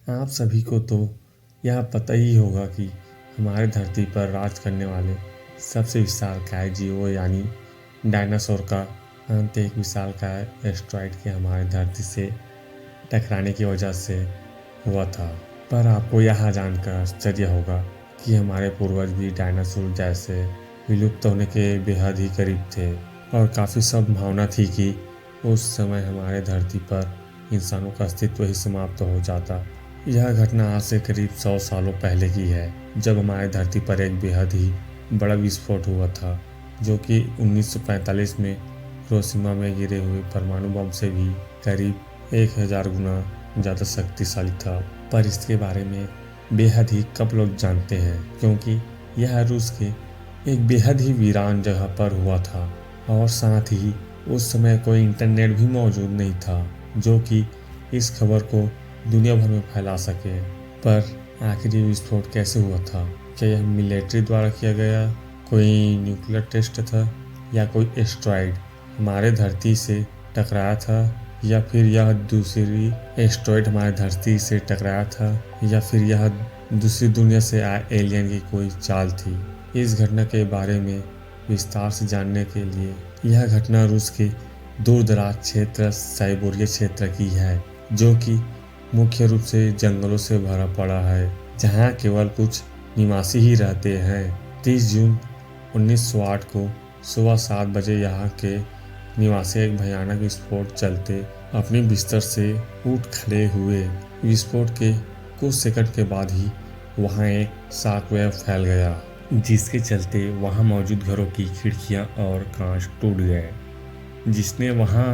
आप सभी को तो यह पता ही होगा कि हमारे धरती पर राज करने वाले सबसे विशालकाय जीवों यानी डायनासोर का अंत एक विशालकाय एस्टेरॉयड के हमारे धरती से टकराने की वजह से हुआ था। पर आपको यह जानकर आश्चर्य होगा कि हमारे पूर्वज भी डायनासोर जैसे विलुप्त होने के बेहद ही करीब थे और काफ़ी संभावना थी कि उस समय हमारे धरती पर इंसानों का अस्तित्व ही समाप्त हो जाता। यह घटना आज से करीब 100 सालों पहले की है, जब हमारे धरती पर एक बेहद ही बड़ा विस्फोट हुआ था, जो कि 1945 में हिरोशिमा में गिरे हुए परमाणु बम से भी करीब 1000 गुना ज़्यादा शक्तिशाली था। पर इसके बारे में बेहद ही कम लोग जानते हैं, क्योंकि यह रूस के एक बेहद ही वीरान जगह पर हुआ था और साथ ही उस समय कोई इंटरनेट भी मौजूद नहीं था जो कि इस खबर को दुनिया भर में फैला सके। पर आखिर ये विस्फोट कैसे हुआ था? क्या यह मिलिट्री द्वारा किया गया कोई न्यूक्लियर टेस्ट था, या कोई एस्टेरॉयड हमारे धरती से टकराया था, या फिर यह दूसरी एस्टेरॉयड हमारे धरती से टकराया था, या फिर यह दूसरी दुनिया से आए एलियन की कोई चाल थी? इस घटना के बारे में विस्तार से जानने के लिए यह घटना रूस के दूर दराज क्षेत्र साइबेरिया क्षेत्र की है, जो कि मुख्य रूप से जंगलों से भरा पड़ा है, जहां केवल कुछ निवासी ही रहते हैं। 30 जून 1908 को सुबह 7 बजे यहाँ के निवासी एक भयानक विस्फोट चलते अपने बिस्तर से उठ खड़े हुए। विस्फोट के कुछ सेकंड के बाद ही वहाँ एक शॉक वेव फैल गया, जिसके चलते वहाँ मौजूद घरों की खिड़कियाँ और कांच टूट गए, जिसने वहाँ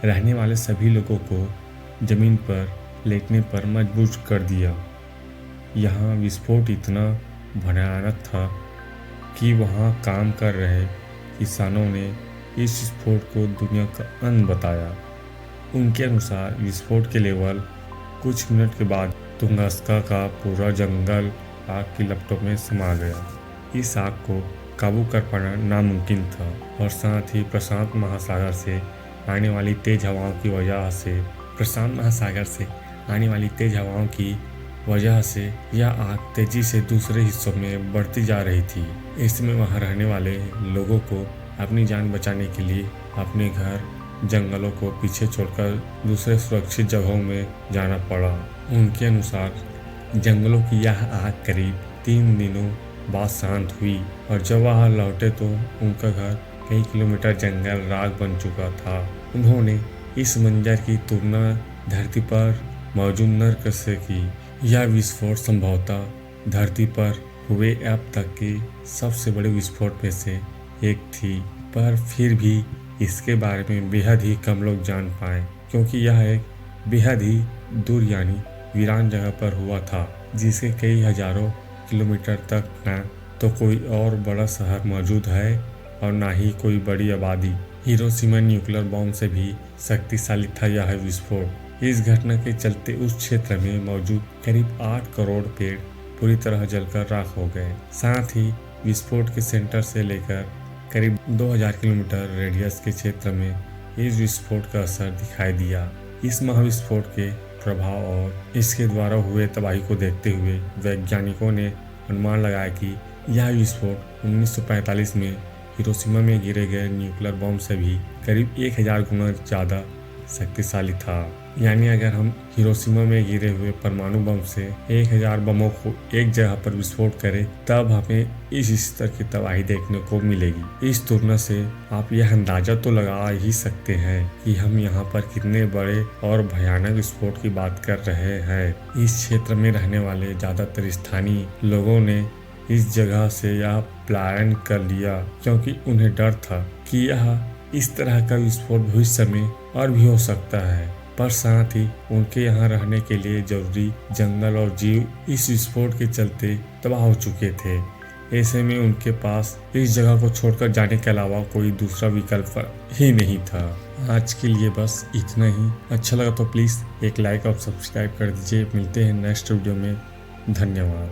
रहने वाले सभी लोगों को जमीन पर लेटने पर मजबूर कर दिया। यहाँ विस्फोट इतना भयानक था कि वहाँ काम कर रहे किसानों ने इस विस्फोट को दुनिया का अंत बताया। उनके अनुसार विस्फोट के लेवल कुछ मिनट के बाद तुंगस्का का पूरा जंगल आग की लपटों में समा गया। इस आग को काबू कर पाना नामुमकिन था और साथ ही प्रशांत महासागर से आने वाली तेज हवाओं की वजह से यह आग तेजी से दूसरे हिस्सों में बढ़ती जा रही थी। इसमें वहां रहने वाले लोगों को अपनी जान बचाने के लिए अपने घर जंगलों को पीछे छोड़कर दूसरे सुरक्षित जगहों में जाना पड़ा। उनके अनुसार जंगलों की यह आग करीब 3 दिनों बाद शांत हुई और जब वह लौटे तो उनका घर कई किलोमीटर जंगल राख बन चुका था। उन्होंने इस मंजर की तुलना धरती पर मौजूद नर्क से की। यह विस्फोट संभवतः धरती पर हुए अब तक के सबसे बड़े विस्फोट में से एक थी, पर फिर भी इसके बारे में बेहद ही कम लोग जान पाए, क्योंकि यह एक बेहद ही दूर यानी वीरान जगह पर हुआ था, जिसके कई हजारों किलोमीटर तक न तो कोई और बड़ा शहर मौजूद है और ना ही कोई बड़ी आबादी। हिरोशिमा न्यूक्लियर बम से भी शक्तिशाली था यह विस्फोट। इस घटना के चलते उस क्षेत्र में मौजूद करीब 8 करोड़ पेड़ पूरी तरह जलकर राख हो गए। साथ ही विस्फोट के सेंटर से लेकर करीब 2000 किलोमीटर रेडियस के क्षेत्र में इस विस्फोट का असर दिखाई दिया। इस महाविस्फोट के प्रभाव और इसके द्वारा हुए तबाही को देखते हुए वैज्ञानिकों ने अनुमान लगाया कि यह विस्फोट 1945 में हिरोशिमा में गिरे गए न्यूक्लियर बम से भी करीब 1000 गुना ज़्यादा शक्तिशाली था। यानी अगर हम हिरोशिमा में गिरे हुए परमाणु बम से 1000 बमों को एक जगह पर विस्फोट करें, तब हमें इस स्तर की तबाही देखने को मिलेगी। इस तुलना से आप यह अंदाजा तो लगा ही सकते हैं कि हम यहाँ पर कितने बड़े और भयानक विस्फोट की बात कर रहे हैं। इस क्षेत्र में रहने वाले ज्यादातर स्थानीय लोगों ने इस जगह से यह पलायन कर लिया, क्योंकि उन्हें डर था कि यह इस तरह का विस्फोट भविष्य में और भी हो सकता है। पर साथ ही उनके यहाँ रहने के लिए जरूरी जंगल और जीव इस विस्फोट के चलते तबाह हो चुके थे। ऐसे में उनके पास इस जगह को छोड़कर जाने के अलावा कोई दूसरा विकल्प ही नहीं था। आज के लिए बस इतना ही। अच्छा लगा तो प्लीज़ एक लाइक और सब्सक्राइब कर दीजिए। मिलते हैं नेक्स्ट वीडियो में। धन्यवाद।